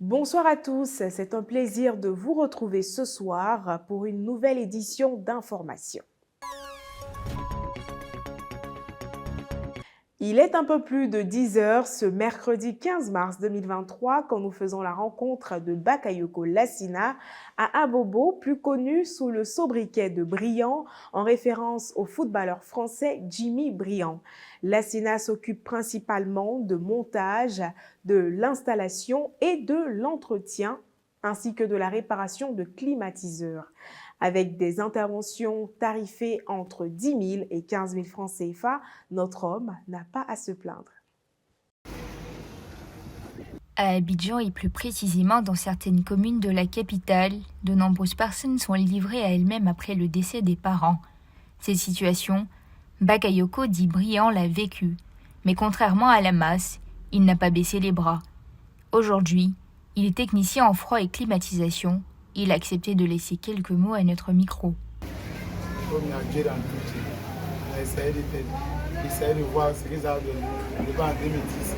Bonsoir à tous, c'est un plaisir de vous retrouver ce soir pour une nouvelle édition d'Information. Il est un peu plus de 10 heures ce mercredi 15 mars 2023 quand nous faisons la rencontre de Bakayoko Lassina à Abobo, plus connu sous le sobriquet de Briand, en référence au footballeur français Jimmy Briand. Lassina s'occupe principalement de montage, de l'installation et de l'entretien, ainsi que de la réparation de climatiseurs. Avec des interventions tarifées entre 10 000 et 15 000 francs CFA, notre homme n'a pas à se plaindre. À Abidjan et plus précisément dans certaines communes de la capitale, de nombreuses personnes sont livrées à elles-mêmes après le décès des parents. Cette situation, Bakayoko dit Briand l'a vécue, mais contrairement à la masse, il n'a pas baissé les bras. Aujourd'hui, il est technicien en froid et climatisation. Il a accepté de laisser quelques mots à notre micro. On a essayé de voir ce qu'ils ont donné. On est en 2010.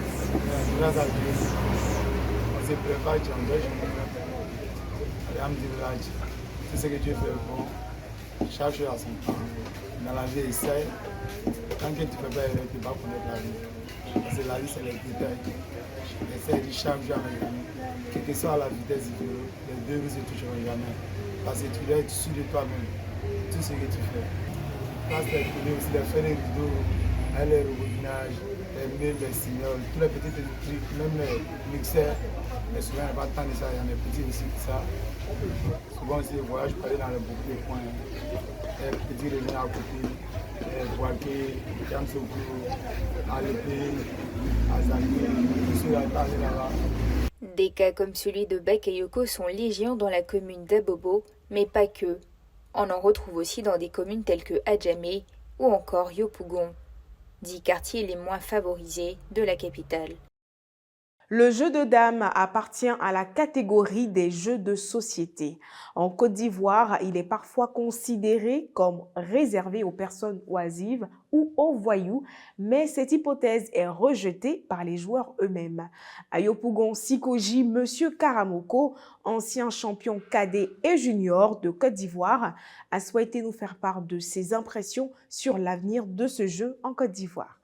Grâce à Dieu, on s'est préparé, c'est ce que Dieu fait bon. Chaque chose à son temps. Dans la vie, essaye. Tant que tu ne fais pas, tu ne peux pas connaître la vie. Parce que la vie, c'est les détails. Essaye de chaque jour avec lui. Quelle que soit la vitesse du vélo, les deux roues ne se toucheront jamais. Parce que tu dois être sûr de toi-même. Tout ce que tu fais. Parce que aussi de faire les rideaux, les rebobinages, les mails, les signaux, tous les petits trucs, même les mixeurs. Mais souvent, il n'y a pas tant de ça, il y en a des petits aussi que ça. Souvent aussi, les voyages, je peux aller dans beaucoup de coins. Les petits revenus à côté, les Boaké, Jamsougou, Alépé, Azali, tout ceux qui parlent là-bas. Des cas comme celui de Bakayoko sont légion dans la commune d'Abobo, mais pas que. On en retrouve aussi dans des communes telles que Adjamé ou encore Yopougon, dits quartiers les moins favorisés de la capitale. Le jeu de dames appartient à la catégorie des jeux de société. En Côte d'Ivoire, il est parfois considéré comme réservé aux personnes oisives ou aux voyous, mais cette hypothèse est rejetée par les joueurs eux-mêmes. À Yopougon Sikoji, Monsieur Karamoko, ancien champion cadet et junior de Côte d'Ivoire, a souhaité nous faire part de ses impressions sur l'avenir de ce jeu en Côte d'Ivoire.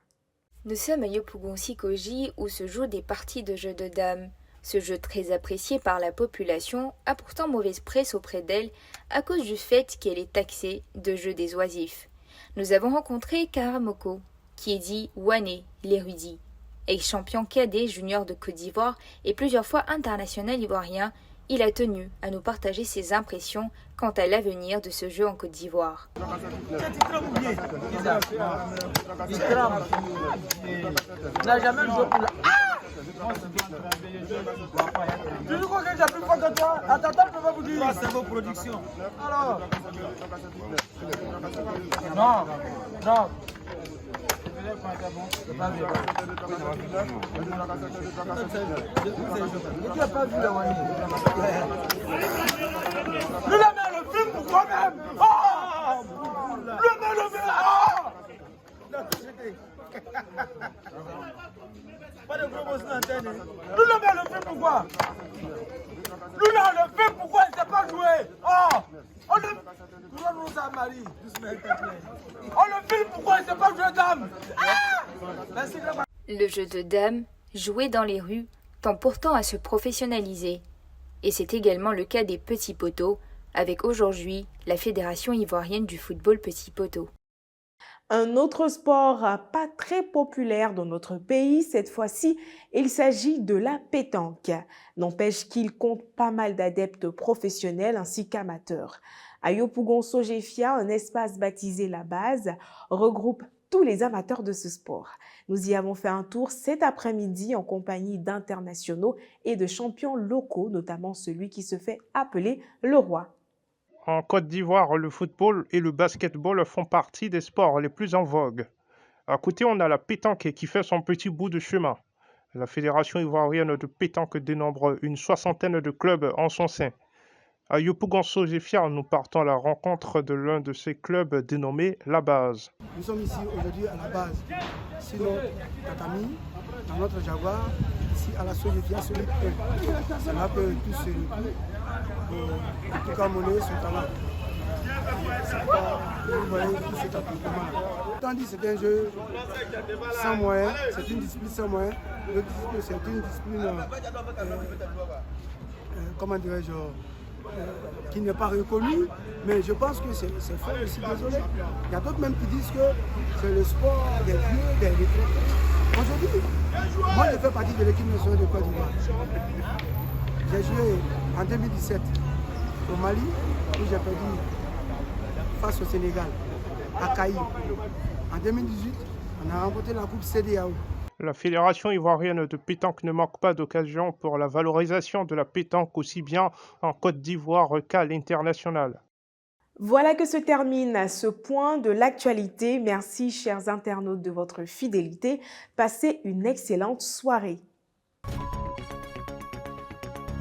Nous sommes à Yopougon Sikoji où se jouent des parties de jeux de dames. Ce jeu très apprécié par la population a pourtant mauvaise presse auprès d'elle à cause du fait qu'elle est taxée de jeu des oisifs. Nous avons rencontré Karamoko, qui est dit Wane, l'érudit, ex-champion cadet junior de Côte d'Ivoire et plusieurs fois international ivoirien. Il a tenu à nous partager ses impressions quant à l'avenir de ce jeu en Côte d'Ivoire. N'a jamais joué pour la... Tu crois que j'ai plus fort que toi? Attends, je peux pas vous dire. C'est vos productions. Alors. Non, non. Tu n'as pas vu la Wani. Le mets le film pour toi-même. Le mets le pas de promotion antenne. Luna le fait pourquoi? Luna le fait pourquoi il ne sait pas jouer? On le filme pourquoi il ne sait pas jouer dame? Merci. Le jeu de dames, joué dans les rues, tend pourtant à se professionnaliser. Et c'est également le cas des petits poteaux, avec aujourd'hui la Fédération ivoirienne du football petit poteau. Un autre sport pas très populaire dans notre pays, cette fois-ci, il s'agit de la pétanque. N'empêche qu'il compte pas mal d'adeptes professionnels ainsi qu'amateurs. À Yopougon Sogefia, un espace baptisé La Base regroupe tous les amateurs de ce sport. Nous y avons fait un tour cet après-midi en compagnie d'internationaux et de champions locaux, notamment celui qui se fait appeler le Roi. En Côte d'Ivoire, le football et le basketball font partie des sports les plus en vogue. À côté, on a la pétanque qui fait son petit bout de chemin. La Fédération ivoirienne de pétanque dénombre une 60aine de clubs en son sein. À Yopougon Sogefia, nous partons à la rencontre de l'un de ces clubs dénommé La Base. Nous sommes ici aujourd'hui à La Base, sur notre tatami, dans notre Jaguar, ici aussi à la solidarité solide. C'est là que tout se retrouve. En tout cas, monnaie son talent. Vous voyez tout cet accompagnement. Tandis que c'est un jeu sans moyens, c'est une discipline sans moyens. L'autre discipline, c'est une discipline, comment dirais-je, qui n'est pas reconnue. Mais je pense que c'est faux, je suis désolé. Il y a d'autres même qui disent que c'est le sport des vieux, des retraités. Aujourd'hui, moi je fais partie de l'équipe nationale de Côte d'Ivoire. J'ai joué en 2017 au Mali, où j'ai perdu face au Sénégal, à Caï. En 2018, on a remporté la Coupe CEDEAO. La Fédération ivoirienne de pétanque ne manque pas d'occasion pour la valorisation de la pétanque aussi bien en Côte d'Ivoire qu'à l'international. Voilà que se termine ce point de l'actualité. Merci, chers internautes, de votre fidélité. Passez une excellente soirée.